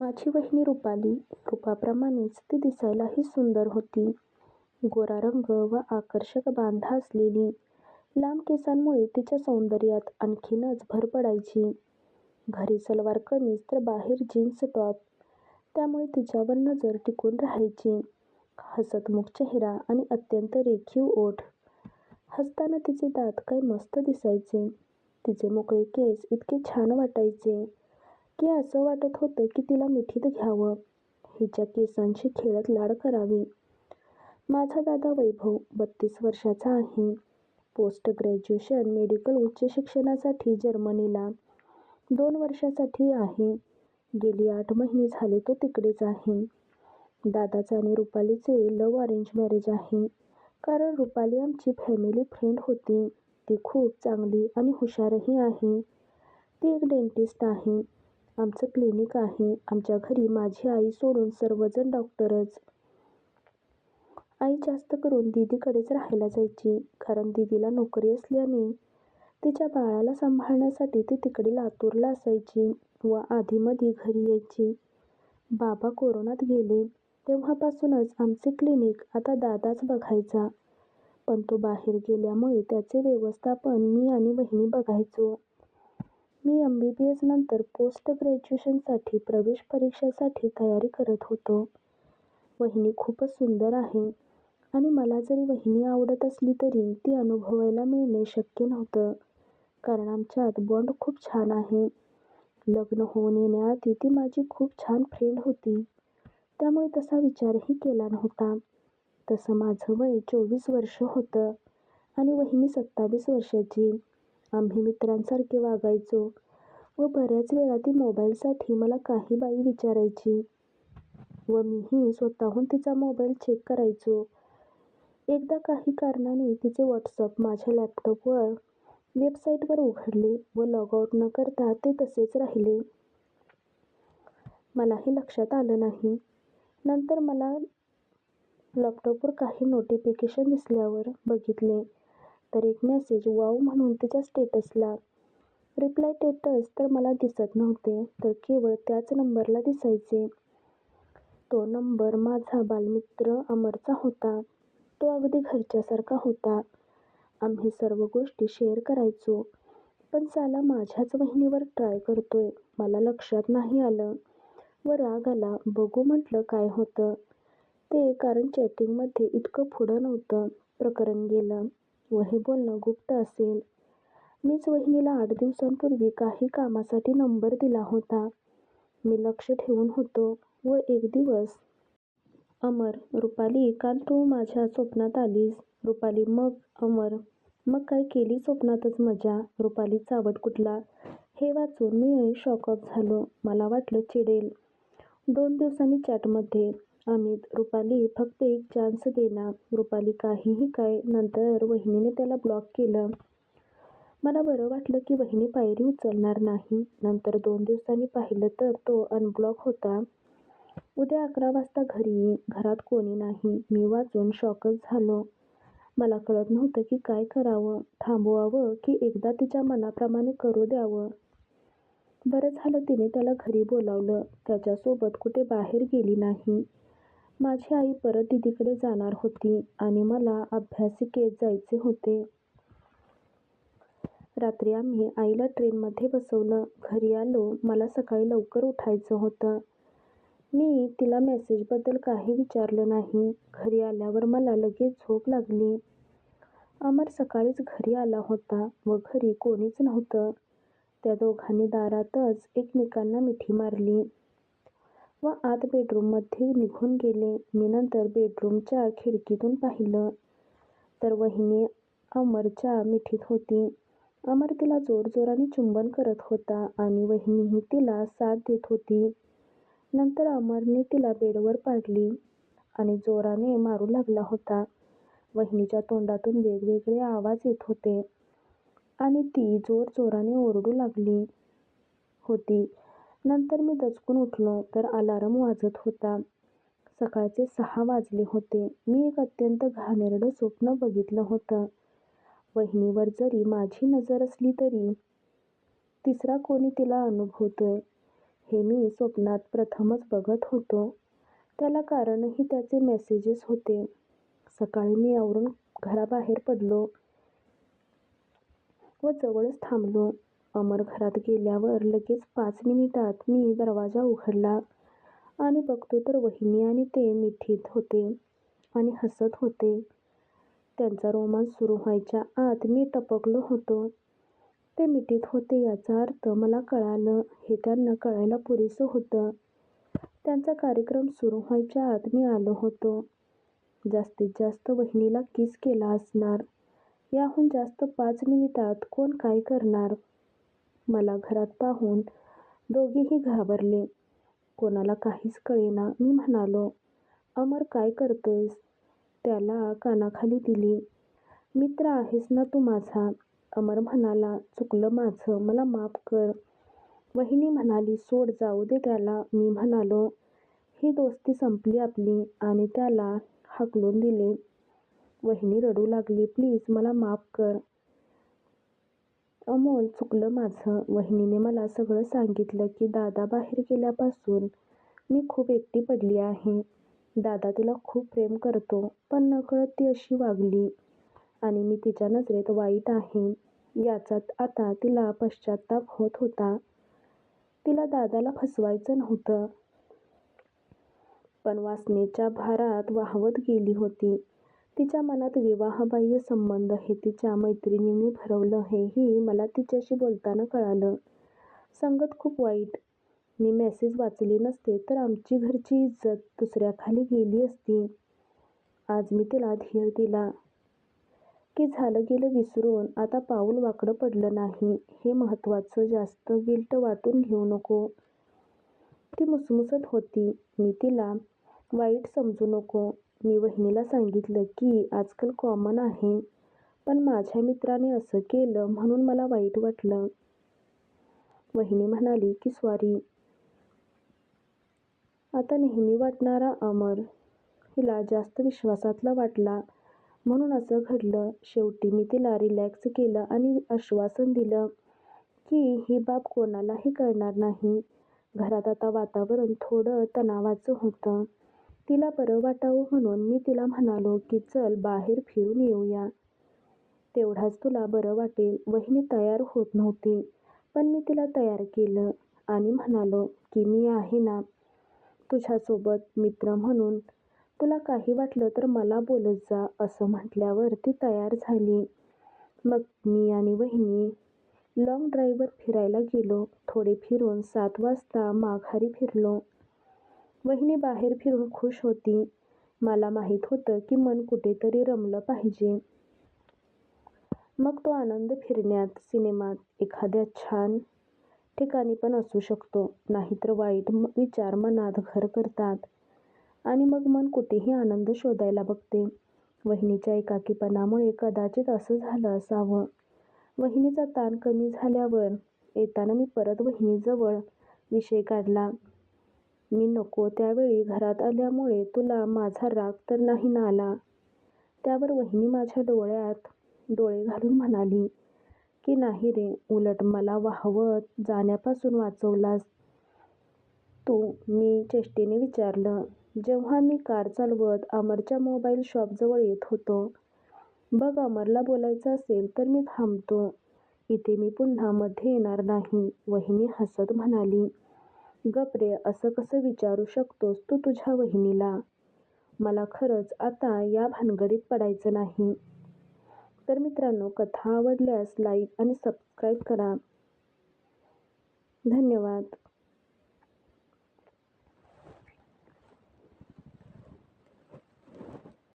माझी वहिनी रुपाली रूपाप्रमाणेच ती दिसायलाही सुंदर होती. गोरा रंग व आकर्षक बांधा असलेली. लांब केसांमुळे तिच्या सौंदर्यात आणखीनच भर पडायची. घरी सलवार कमीज तर बाहेर जीन्स टॉप. त्यामुळे तिच्यावर नजर टिकून राहायची. हसतमुख चेहरा आणि अत्यंत रेखीव ओठ. हसताना तिचे दात काय मस्त दिसायचे. तिचे मोकळे केस इतके छान वाटायचे की असं वाटत होतं की तिला मिठीत घ्यावं, हिच्या केसांशी खेळत लाड करावे. माझा दादा वैभव 32 वर्षाचा आहे. पोस्ट ग्रॅज्युएशन मेडिकल उच्च शिक्षणासाठी जर्मनीला 2 वर्षासाठी आहे. गेली 8 महिने झाले तो तिकडेच आहे. दादाचं आणि रुपालीचे लव्ह अरेंज मॅरेज आहे. कारण रुपाली आमची फॅमिली फ्रेंड होती. ती खूप चांगली आणि हुशारही आहे. ती एक डेंटिस्ट आहे. आमचं क्लिनिक आहे. आमच्या घरी माझी आई सोडून सर्वजण डॉक्टरच. आई जास्त करून दीदीकडेच राहायला जायची. कारण दीदीला नोकरी असल्याने तिच्या बाळाला सांभाळण्यासाठी ती तिकडे लातूरला असायची व आधीमधी घरी यायची. बाबा कोरोनात गेले तेव्हापासूनच आमचे क्लिनिक आता दादाच बघायचा. पण तो बाहेर गेल्यामुळे त्याचे व्यवस्थापन मी आणि वहिनी बघायचो. मी MBBS नंतर पोस्ट ग्रॅज्युएशनसाठी प्रवेश परीक्षासाठी तयारी करत होतो. वहिनी खूपच सुंदर आहे आणि मला जरी वहिनी आवडत असली तरी ती अनुभवायला मिळणे शक्य नव्हतं. कारण आमच्यात बॉन्ड खूप छान आहे. लग्न होऊन येण्याआधी ती माझी खूप छान फ्रेंड होती. त्यामुळे तसा विचारही केला नव्हता. तसं माझं वय 24 वर्ष होतं आणि वहिनी 27 वर्षाची. आम्ही मित्रांसारखे वागायचो व बऱ्याच वेळा ती मोबाईलसाठी मला काही बाई विचारायची व मीही स्वतःहून तिचा मोबाईल चेक करायचो. एकदा काही कारणाने तिचे व्हॉट्सअप माझ्या लॅपटॉपवर वेबसाईटवर उघडले व लॉग आउट न करता ते तसेच राहिले. मलाही लक्षात आलं नाही. नंतर मला लॅपटॉपवर काही नोटिफिकेशन दिसल्यावर बघितले तर एक मेसेज वाव म्हणून तिच्या स्टेटसला. रिप्लाय स्टेटस तर मला दिसत नव्हते तर केवळ त्याच नंबरला दिसायचे. तो नंबर माझा बालमित्र अमरचा होता. तो अगदी घरच्यासारखा होता. आम्ही सर्व गोष्टी शेअर करायचो. पण साला माझ्याच वहिनीवर ट्राय करतोय मला लक्षात नाही आलं व राग आला. बघू म्हटलं काय होतं ते. कारण चॅटिंगमध्ये इतकं पुढं नव्हतं. प्रकरण गेलं व हे बोलणं गुप्त असेल. मीच वहिनीला 8 दिवसांपूर्वी काही कामासाठी नंबर दिला होता. मी लक्ष ठेवून होतो व एक दिवस अमर, रुपाली काल तू माझ्या स्वप्नात आलीस. रुपाली मग अमर, मग काय केली स्वप्नातच मजा. रुपाली चावट कुठला. हे वाचून मी शॉकअप झालो. मला वाटलं चिडेल. 2 दिवसांनी चॅटमध्ये अमित, रुपाली फक्त एक चान्स दे ना. रुपाली काहीही काय. नंतर वहिनीने त्याला ब्लॉक केलं. मला बरं वाटलं की वहिनी पायरी उचलणार नाही. नंतर 2 दिवसांनी पाहिलं तर तो अनब्लॉक होता. उद्या 11 वाजता घरी ये. घरात कोणी नाही. मी वाचून शॉकच झालो. मला कळत नव्हतं की काय करावं. थांबवावं की एकदा तिच्या मनाप्रमाणे करू द्यावं. बरं झालं तिने त्याला घरी बोलावलं. त्याच्यासोबत कुठे बाहेर गेली नाही. माझी आई परत दीदीकडे जाणार होती आणि मला अभ्यासिकेत जायचे होते. रात्री आम्ही आईला ट्रेनमध्ये बसवलं. घरी आलो. मला सकाळी लवकर उठायचं होतं. मी तिला मेसेजबद्दल काही विचारलं नाही. घरी आल्यावर मला लगेच झोप लागली. अमर सकाळीच घरी आला होता व घरी कोणीच नव्हतं. त्या दोघांनी दारातच एकमेकांना मिठी मारली व आत बेडरूममध्ये निघून गेले. मी नंतर बेडरूमच्या खिडकीतून पाहिलं तर वहिनी अमरच्या मिठीत होती. अमर तिला जोरजोराने चुंबन करत होता आणि वहिनीही तिला साथ देत होती. नंतर अमरने तिला बेडवर पाडली आणि जोराने मारू लागला होता. वहिनीच्या तोंडातून वेगवेगळे आवाज येत होते आणि ती जोरजोराने ओरडू लागली होती. नंतर मी दचकून उठलो तर अलार्म वाजत होता. सकाळचे 6 वाजले होते. मी एक अत्यंत घाणेरडं स्वप्न बघितलं होतं. वहिनीवर जरी माझी नजर असली तरी तिसरा कोणी तिला अनुभवतोय हे मी स्वप्नात प्रथमच बघत होतो. त्याला कारणही त्याचे मेसेजेस होते. सकाळी मी आवरून घराबाहेर पडलो व जवळच थांबलो. अमर घरात गेल्यावर लगेच 5 मिनिटात मी दरवाजा उघडला आणि बघतो तर वहिनी आणि ते मिठीत होते आणि हसत होते. त्यांचा रोमांस सुरू व्हायच्या आत मी टपकलो होतो. ते मिठीत होते याचा अर्थ मला कळालं हे त्यांना कळायला पुरेसं होतं. त्यांचा कार्यक्रम सुरू व्हायच्या आत मी आलो होतो. जास्तीत जास्त वहिनीला किस केला असणार. याहून जास्त 5 मिनिटात कोण काय करणार? मला घरात पाहून दोघेही घाबरले. कोणाला काहीच कळेना. मी म्हणालो, अमर काय करतोयस? त्याला कानाखाली दिली. मित्र आहेस ना तू माझा. अमर म्हणाला, चुकलं माझं, मला माफ कर. वहिनी म्हणाली, सोड, जाऊ दे त्याला. मी म्हणालो, ही दोस्ती संपली आपली आणि त्याला हाकलून दिले. वहिनी रडू लागली, प्लीज मला माफ कर. अमोल, चुकलं माझं. वहिनीने मला सगळं सांगितलं की दादा बाहेर गेल्यापासून मी खूप एकटी पडली आहे. दादा तिला खूप प्रेम करतो, पण नकळत ती अशी वागली आणि मी तिच्या नजरेत वाईट आहे याचा आता तिला पश्चाताप होत होता. तिला दादाला फसवायचं नव्हतं, पण वासनेच्या भारात वाहवत गेली होती. तिच्या मनात विवाहबाह्य संबंध हे तिच्या मैत्रिणींनी भरवलं हेही मला तिच्याशी बोलताना कळालं. संगत खूप वाईट. मी मेसेज वाचले नसते तर आमची घरची इज्जत दुसऱ्याखाली गेली असती. आज मी तिला धीर दिला की झालं गेलं विसरून आता पाऊल वाकडं पडलं नाही हे महत्त्वाचं. जास्त गिल्ट वाटून घेऊ नको. ती मुसमुसत होती. मी तिला वाईट समजू नको. मी वहिनीला सांगितलं की आजकाल कॉमन आहे, पण माझ्या मित्राने असं केलं म्हणून मला वाईट वाटलं. वहिनी म्हणाली की सॉरी. आता नेहमी वाटणारा अमर हिला जास्त विश्वासातला वाटला म्हणून असं घडलं. शेवटी मी तिला रिलॅक्स केलं आणि आश्वासन दिलं की ही बाब कोणालाही कळणार नाही. घरात आता वातावरण थोडं तणावाचं होतं. तिला बरं वाटावं म्हणून मी तिला म्हणालो की चल बाहेर फिरून येऊया, तेवढाच तुला बरं वाटेल. वहिनी तयार होत नव्हती, पण मी तिला तयार केलं आणि म्हणालो की मी आहे ना तुझ्यासोबत मित्र म्हणून. तुला काही वाटलं तर मला बोलत जा. असं म्हटल्यावर ती तयार झाली. मग मी आणि वहिनी लॉंग ड्राईव्हवर फिरायला गेलो. थोडे फिरून 7 वाजता माघारी फिरलो. वहिनी बाहेर फिरून खुश होती. मला माहीत होतं की मन कुठेतरी रमलं पाहिजे. मग तो आनंद फिरण्यात, सिनेमात, एखाद्या छान ठिकाणी पण असू शकतो. नाहीतर वाईट विचार मनात घर करतात आणि मग मन कुठेही आनंद शोधायला बघते. वहिनीच्या एकाकीपणामुळे कदाचित असं झालं असावं. वहिनीचा ताण कमी झाल्यावर येताना मी परत वहिनीजवळ विषय काढला. मी नको त्यावेळी घरात आल्यामुळे तुला माझा राग तर नाही ना आला? त्यावर वहिनी माझ्या डोळ्यात डोळे घालून म्हणाली की नाही रे, उलट मला वाहवत जाण्यापासून वाचवलास तू. मी चेष्टेने विचारलं, जेव्हा मी कार चालवत अमरच्या मोबाईल शॉपजवळ येत होतो. बघ, अमरला बोलायचं असेल तर मी थांबतो इथे, मी पुन्हा मध्ये येणार नाही. वहिनी हसत म्हणाली, गप रे, असं कसं विचारू शकतोस तू तुझ्या वहिनीला? मला खरंच आता या भानगडीत पडायचं नाही. तर मित्रांनो, कथा आवडल्यास लाईक आणि सबस्क्राईब करा. धन्यवाद.